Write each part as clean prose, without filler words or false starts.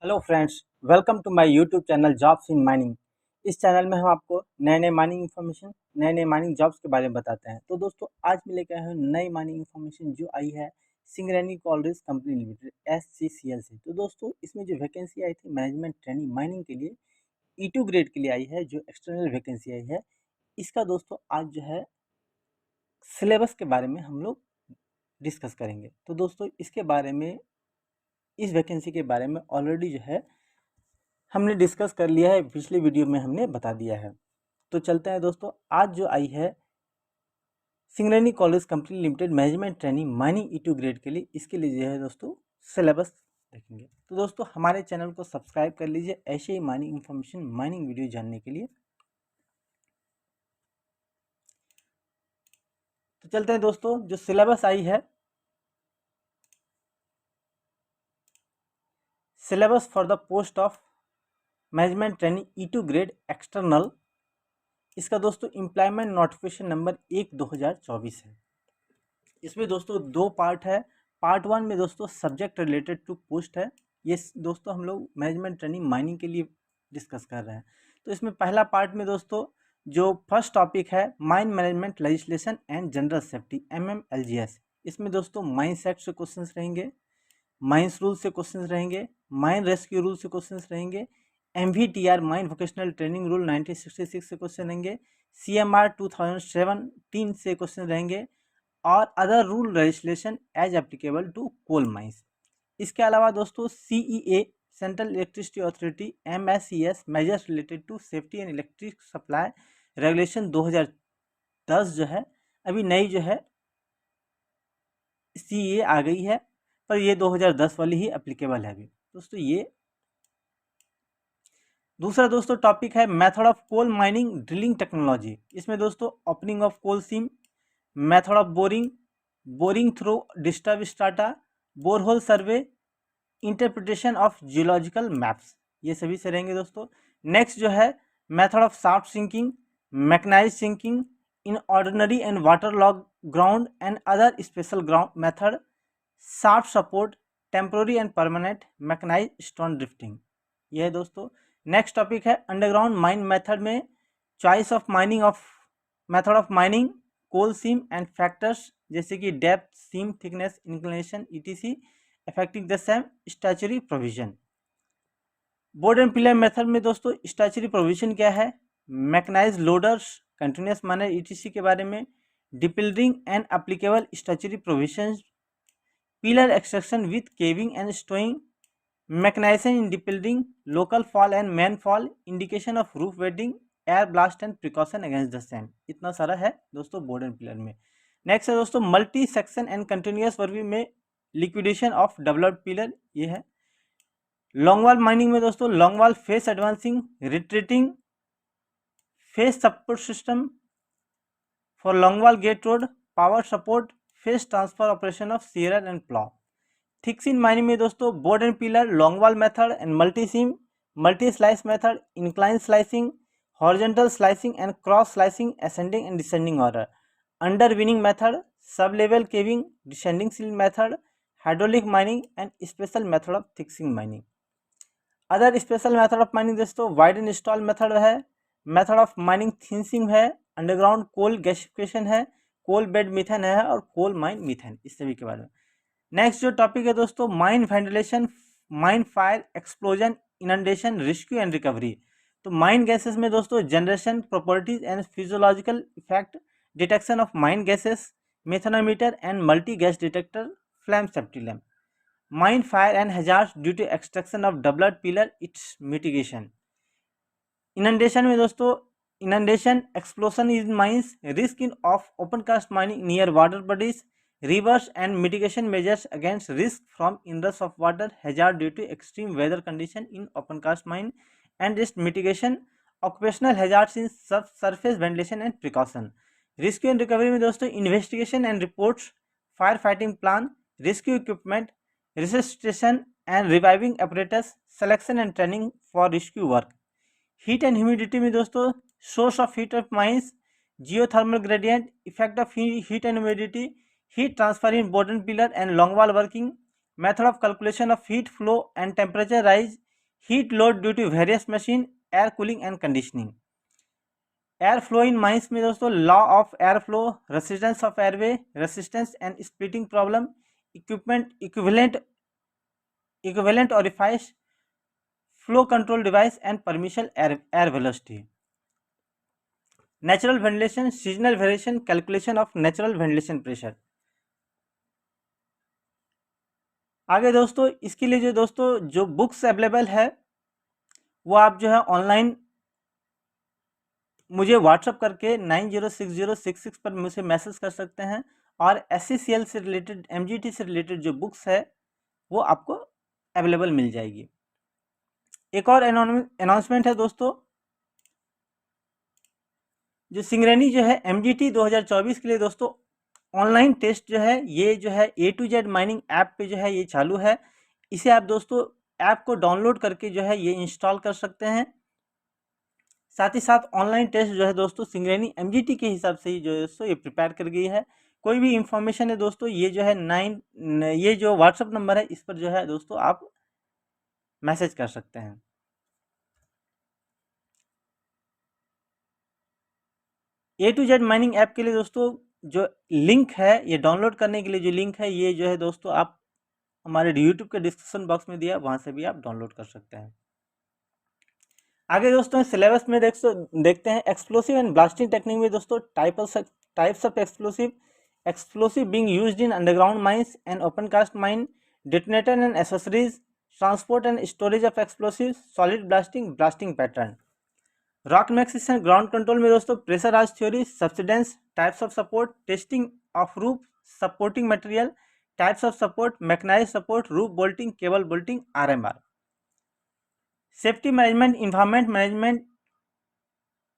Hello friends, welcome to my YouTube channel jobs in mining. इस channel में हम आपको नए नए माइनिंग इन्फॉर्मेशन, नए नए माइनिंग जॉब्स के बारे में बताते हैं। तो दोस्तों, आज मैं लेकर आया हूँ नई माइनिंग इन्फॉर्मेशन जो आई है Singareni Coleridge company limited SCCL से। तो दोस्तों, इसमें जो वैकेंसी आई थी मैनेजमेंट ट्रेनिंग माइनिंग के लिए E2 ग्रेड के लिए आई है, जो एक्सटर्नल वैकेंसी आई है। इसका दोस्तों आज जो है सिलेबस के बारे में हम लोग डिस्कस करेंगे। तो दोस्तों, इसके बारे में, इस वैकेंसी के बारे में ऑलरेडी जो है हमने डिस्कस कर लिया है, पिछले वीडियो में हमने बता दिया है। तो चलते हैं दोस्तों, आज जो आई है Singareni college company limited management training mining E2 grade के लिए, इसके लिए जो है दोस्तों सिलेबस देखेंगे। तो दोस्तों, हमारे चैनल को सब्सक्राइब कर लीजिए ऐसे ही माइनिंग इन्फॉर्मेशन, माइनिंग वीडियो जानने के लिए। तो चलते हैं दोस्तों, जो सिलेबस आई है, syllabus for the post of management training E2 grade external, इसका दोस्तों एम्प्लॉयमेंट नोटिफिकेशन नंबर 1/2024 है। इसमें दोस्तों दो पार्ट है। पार्ट 1 में दोस्तों सब्जेक्ट रिलेटेड टू पोस्ट है। ये दोस्तों हम लोग मैनेजमेंट ट्रेनिंग माइनिंग के लिए डिस्कस कर रहे हैं। तो इसमें पहला पार्ट में दोस्तों जो फर्स्ट टॉपिक है mine management legislation and general safety MMLGS। इसमें दोस्तों माइंस एक्ट से क्वेश्चंस रहेंगे, माइंस रूल से क्वेश्चंस रहेंगे, माइन रेस्क्यू रूल से क्वेश्चंस रहेंगे, MVTR mine vocational training rule 1966 से क्वेश्चन रहेंगे, CMR 2017 से क्वेश्चन रहेंगे, और other rule legislation as applicable to coal mines. इसके अलावा दोस्तों CEA central electricity authority MSES measures related to safety and electric supply regulation 2010 जो है, अभी नई जो है CEA आ गई है, पर ये 2010 वाली ही एप्लीकेबल है अभी दोस्तों। ये दूसरा दोस्तों टॉपिक है method of coal mining drilling technology. इसमें दोस्तों opening of coal seam, method of boring, boring through disturb strata, borehole survey, interpretation of geological maps, ये सभी से रहेंगे दोस्तों। नेक्स्ट जो है method of shaft sinking, mechanised sinking in ordinary and water log ground and other special ground method, shaft support, temporary and permanent mechanised stone drifting, ये है दोस्तों। नेक्स्ट टॉपिक है अंडरग्राउंड माइन मेथड में choice of mining of method of mining coal seam and factors जैसे कि depth, seam thickness, inclination ETC affecting the same, statutory provision. Bord and pillar method में दोस्तों statutory provision क्या है, mechanised loaders, continuous miner ETC के बारे में, depillaring and applicable statutory provision, pillar extraction with caving and stowing, mechanisation in depillaring, local fall and main fall, indication of roof weighting, air blast and precaution against the same. इतना सारा है दोस्तों bord and pillar में। Next है दोस्तों multi section and continuous वर्वी में liquidation of developed pillar, ये है। लॉन्गवाल माइनिंग में दोस्तों longwall face advancing, retreating, face support system for longwall gate road, power support, face transfer operation of shearer and plough. Thick seam mining में दोस्तों bord and pillar, longwall method and multi seam, multi slice method, incline slicing, horizontal slicing and cross slicing, ascending and descending order, under winning method, sub level caving, descending seal method, hydraulic mining and special method of thick seam mining. Other special method of mining दोस्तों wide and install method है, method of mining thin सीम है, underground coal gasification है, coal bed methane है, और coal mine methane, इस सभी के बारे में। नेक्स्ट जो टॉपिक है दोस्तों mine ventilation, mine fire, explosion, inundation, rescue and recovery. तो माइन गैसेस में दोस्तों generation, properties and physiological effect, detection of mine gases, methanometer and multi gas detector, flame safety lamp. Mine fire and hazards due to extraction of developed pillar, its mitigation. Inundation में दोस्तों inundation, explosion in mines, risk in of open cast mining near water bodies, reverse and mitigation measures against risk from inrush of water, hazard due to extreme weather condition in open cast mine, and risk mitigation, occupational hazards in subsurface ventilation and precaution। rescue and recovery में दोस्तों investigation and reports, fire fighting plan, rescue equipment, resuscitation and reviving apparatus, selection and training for rescue work। heat and humidity में दोस्तों source of heat of mines, geothermal gradient, effect of heat and humidity, heat transfer in board and pillar and longwall working, method of calculation of heat flow and temperature rise, heat load due to various machine, air cooling and conditioning. Air flow in mines में दोस्तों law of air flow, resistance of airway, resistance and splitting problem, equipment equivalent orifice, flow control device and permission air velocity. Natural ventilation, seasonal variation, calculation of natural ventilation pressure. आगे दोस्तों इसके लिए जो दोस्तों जो books available है वो आप जो है ऑनलाइन मुझे व्हाट्सअप करके 906066 पर मुझे मैसेज कर सकते हैं, और SCCL से रिलेटेड, MGT से रिलेटेड जो बुक्स है वो आपको अवेलेबल मिल जाएगी। एक और अनाउंसमेंट है दोस्तों, जो सिंगरेनी जो है MGT 2024 के लिए दोस्तों ऑनलाइन टेस्ट जो है ये जो है A to Z mining app पे जो है ये चालू है। इसे आप दोस्तों ऐप को डाउनलोड करके जो है ये इंस्टॉल कर सकते हैं। साथ ही साथ ऑनलाइन टेस्ट जो है दोस्तों सिंगरेनी MGT के हिसाब से ही जो है दोस्तों ये प्रिपेयर कर गई है। कोई भी इंफॉर्मेशन है दोस्तों ये जो है ये जो व्हाट्सअप नंबर है इस पर जो है दोस्तों आप मैसेज कर सकते हैं। A to Z mining app के लिए दोस्तों जो लिंक है ये डाउनलोड करने के लिए जो लिंक है ये जो है दोस्तों आप हमारे यूट्यूब के डिस्क्रिप्शन बॉक्स में दिया, वहाँ से भी आप डाउनलोड कर सकते हैं। आगे दोस्तों सिलेबस में देखते हैं एक्सप्लोसिव एंड ब्लास्टिंग टेक्निक में दोस्तों types of explosive being used in underground mines and open cast mine, detonator and accessories, transport and storage of explosive, solid blasting pattern. Rock mechanics and ground control में दोस्तों pressurise theory, subsidence, types of support, testing of roof, supporting material, types of support, mechanised support, roof bolting, cable bolting, RMR। Safety management, environment management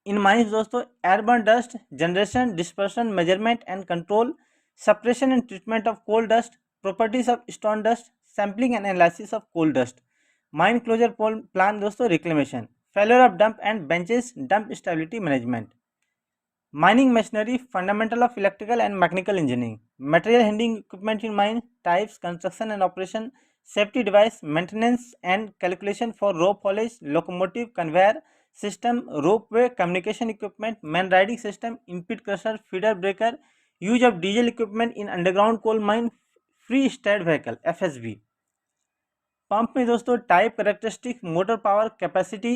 in mines दोस्तों airborne dust generation, dispersion, measurement and control, separation and treatment of coal dust, properties of stone dust, sampling and analysis of coal dust, mine closure plan दोस्तों reclamation, failure of dump and benches, dump stability management, mining machinery, fundamental of electrical and mechanical engineering, material handling equipment in mine, types, construction and operation, safety device, maintenance and calculation for rope haulage, locomotive, conveyor system, ropeway, communication equipment, man riding system, in pit crusher, feeder breaker, use of diesel equipment in underground coal mine, free steered vehicle FSV। Pump में दोस्तों type, characteristic, motor power, capacity,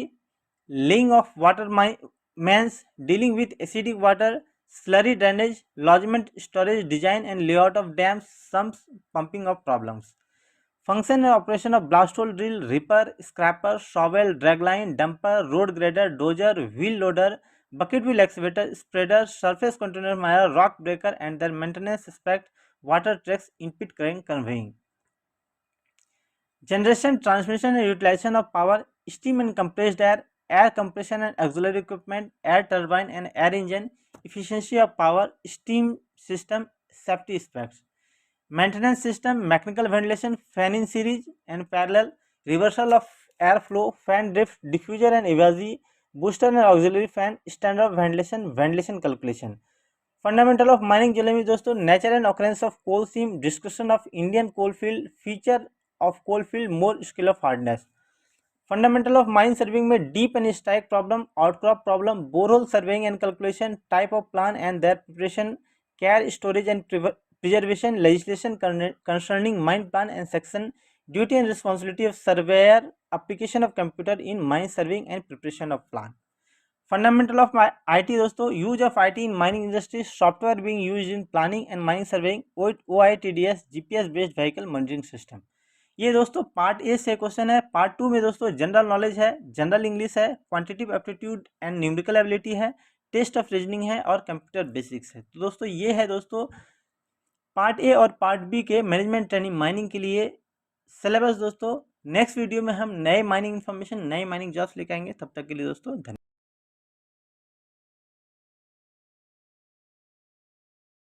laying of water mains, dealing with acidic water, slurry drainage, lodgement, storage, design and layout of dams, sumps, pumping of problems. Function and operation of blast hole drill, ripper, scraper, shovel, dragline, dumper, road grader, dozer, wheel loader, bucket wheel excavator, spreader, surface container mire, rock breaker and their maintenance aspect, water trucks, in-pit crane conveying. Generation, transmission and utilization of power, steam and compressed air, air compression and auxiliary equipment, air turbine and air engine, efficiency of power, steam system, safety aspects, maintenance system, mechanical ventilation, fan in series and parallel, reversal of air flow, fan drift, diffuser and evasi, booster and auxiliary fan, standard ventilation, ventilation calculation. Fundamental of mining geology दोस्तों nature and occurrence of coal seam, discussion of Indian coal field, feature of coal field, more scale of hardness. Fundamental of mine surveying में dip and strike problem, outcrop problem, borehole surveying and calculation, type of plan and their preparation, care, storage and preservation, legislation concerning mine plan and section, duty and responsibility of surveyor, application of computer in mine surveying and preparation of plan. Fundamental of IT दोस्तों use of IT in mining industry, software being used in planning and mining surveying, OITDS, GPS based vehicle monitoring system. ये दोस्तों part A से question है। Part 2 में दोस्तों general knowledge है, general English है, quantitative aptitude and numerical ability है, test of reasoning है और कंप्यूटर बेसिक्स है। तो दोस्तों ये है दोस्तों पार्ट A और पार्ट B के मैनेजमेंट ट्रेनिंग माइनिंग के लिए सिलेबस। दोस्तों नेक्स्ट वीडियो में हम नए माइनिंग इन्फॉर्मेशन, नए माइनिंग जॉब्स लेके आएंगे। तब तक के लिए दोस्तों धन्यवाद।